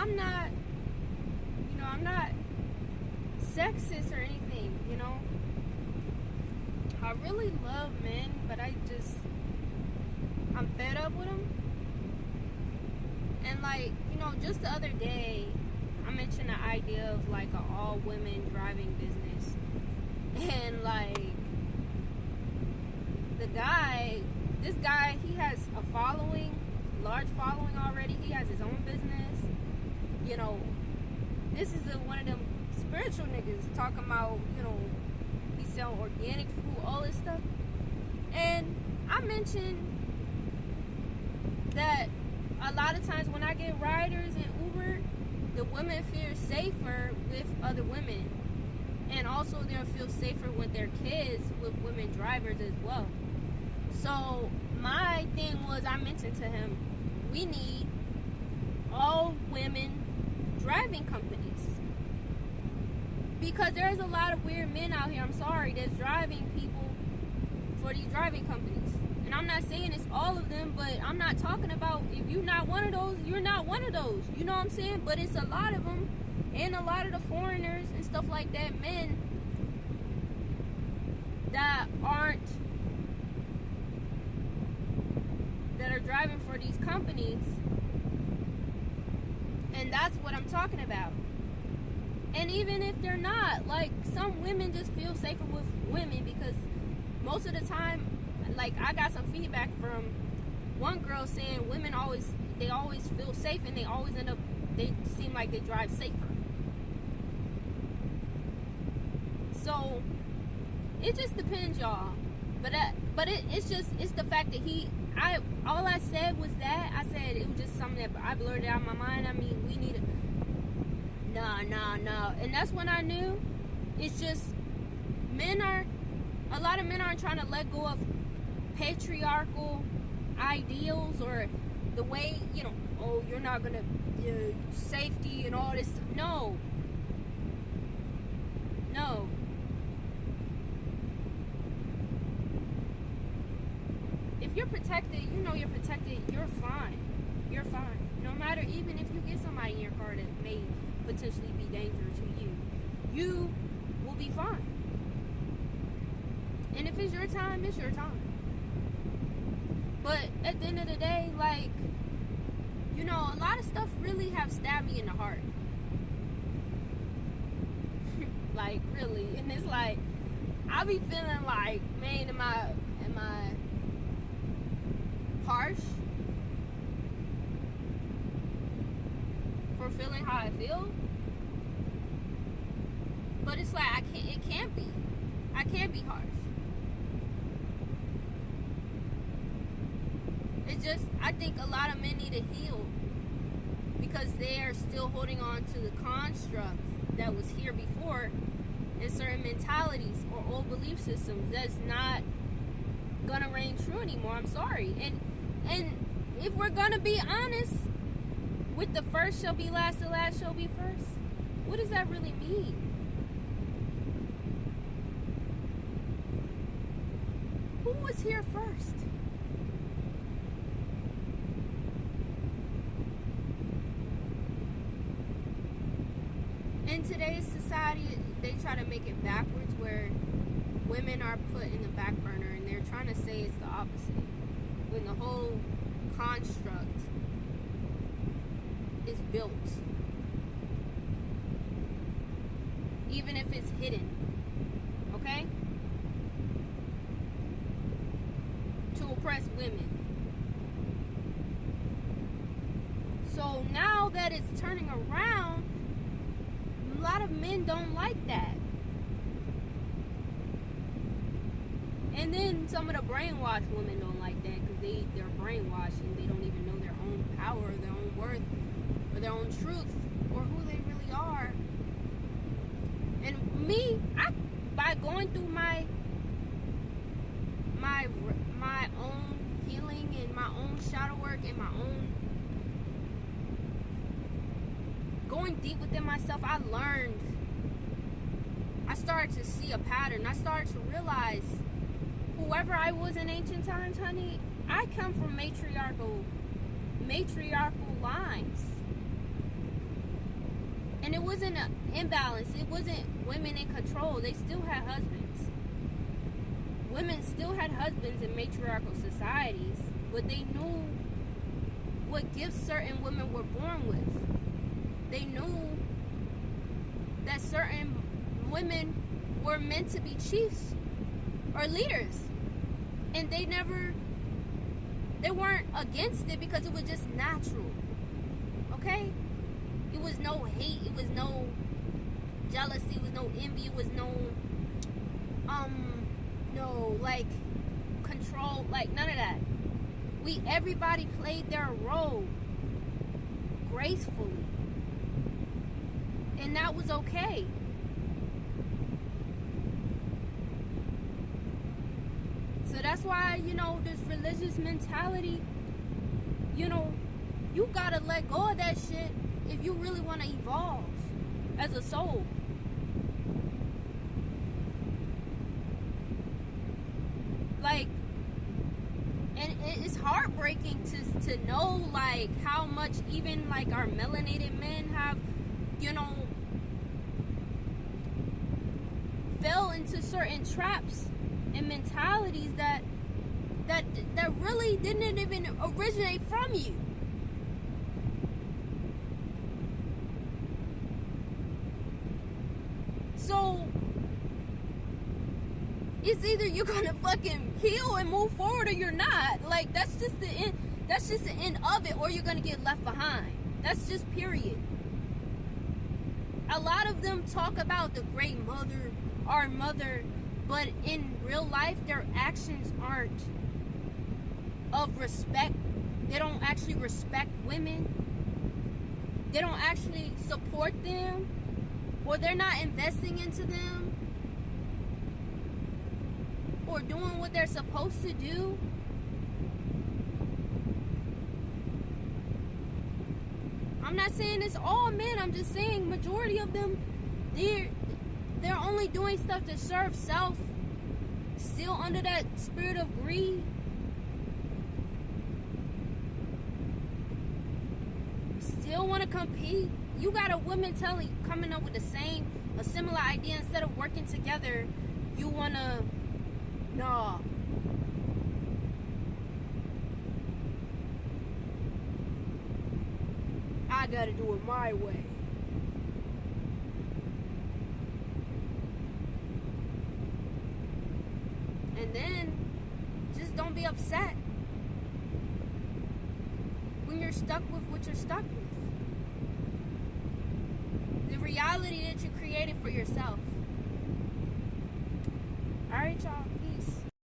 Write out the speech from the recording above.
I'm not, I'm not sexist or anything, I really love men, but I'm fed up with them. And just the other day, I mentioned the idea of an all women driving business. And this guy, he has a large following already. He has his own business. This is one of them spiritual niggas talking about, he's selling organic food, all this stuff. And I mentioned that a lot of times when I get riders in Uber, the women feel safer with other women. And also they'll feel safer with their kids with women drivers as well. So my thing was, I mentioned to him, we need all women driving companies. Because there's a lot of weird men out here, I'm sorry, that's driving people for these driving companies. And I'm not saying it's all of them, but I'm not talking about, if you're not one of those, you're not one of those. You know what I'm saying? But it's a lot of them. And a lot of the foreigners and stuff like that, men that are driving for these companies. And that's what I'm talking about. And even if they're not, some women just feel safer with women, because most of the time, I got some feedback from one girl saying women always feel safe, and they seem like they drive safer. So it just depends, y'all. But it's the fact that all I said was that I said it was just something that I blurted out of my mind. I mean, we need no, and that's when I knew. It's just a lot of men aren't trying to let go of patriarchal ideals, or the way, you're not gonna safety and all this. No. If you're protected, you're protected, you're fine. No matter, even if you get somebody in your car that may potentially be dangerous to you will be fine. And if it's your time, it's your time. But at the end of the day, a lot of stuff really have stabbed me in the heart. Really. And it's I be feeling man, am I harsh for feeling how I feel? But it's it can't be. I can't be harsh. It's just, I think a lot of men need to heal, because they are still holding on to the construct that was here before, and certain mentalities or old belief systems that's not gonna reign true anymore. I'm sorry. And if we're gonna be honest, with the first shall be last, the last shall be first, what does that really mean? Who was here first? In today's society, they try to make it backwards, where women are put in the back burner, and they're trying to say it's the opposite, when the whole construct is built, even if it's hidden, okay, to oppress women. So now that it's turning around, a lot of men don't like that. And then some of the brainwashed women don't like that, because they're brainwashed and they don't even know their own power, their own worth, or their own truth, or who they really are. And me, by going through my own healing and my own shadow work and my own going deep within myself, I learned. I started to see a pattern. I started to realize, whoever I was in ancient times, honey, I come from matriarchal lines. And it wasn't an imbalance. It wasn't women in control. They still had husbands. Women still had husbands in matriarchal societies, but they knew what gifts certain women were born with. They knew that certain women were meant to be chiefs or leaders. And they weren't against it because it was just natural. Okay? It was no hate, it was no jealousy, it was no envy, it was no like control, like none of that. Everybody played their role gracefully. And that was okay. So that's why, this religious mentality, you gotta let go of that shit if you really want to evolve as a soul. Like, and it's heartbreaking to know, like, how much even, like, our melanated men have, fell into certain traps and mentalities that really didn't even originate from you. So it's either you're gonna fucking heal and move forward or you're not. Like, that's just the end. That's just the end of it, or you're gonna get left behind. That's just period. A lot of them talk about the great mother, our mother, but in real life, their actions aren't of respect. They don't actually respect women. They don't actually support them, or they're not investing into them, or doing what they're supposed to do. I'm not saying it's all men. I'm just saying majority of them, they're only doing stuff to serve self, still under that spirit of greed. Still want to compete. You got a woman coming up with a similar idea. Instead of working together, you want to, nah. I got to do it my way. And then, just don't be upset when you're stuck with what you're stuck with. The reality that you created for yourself. Alright, y'all.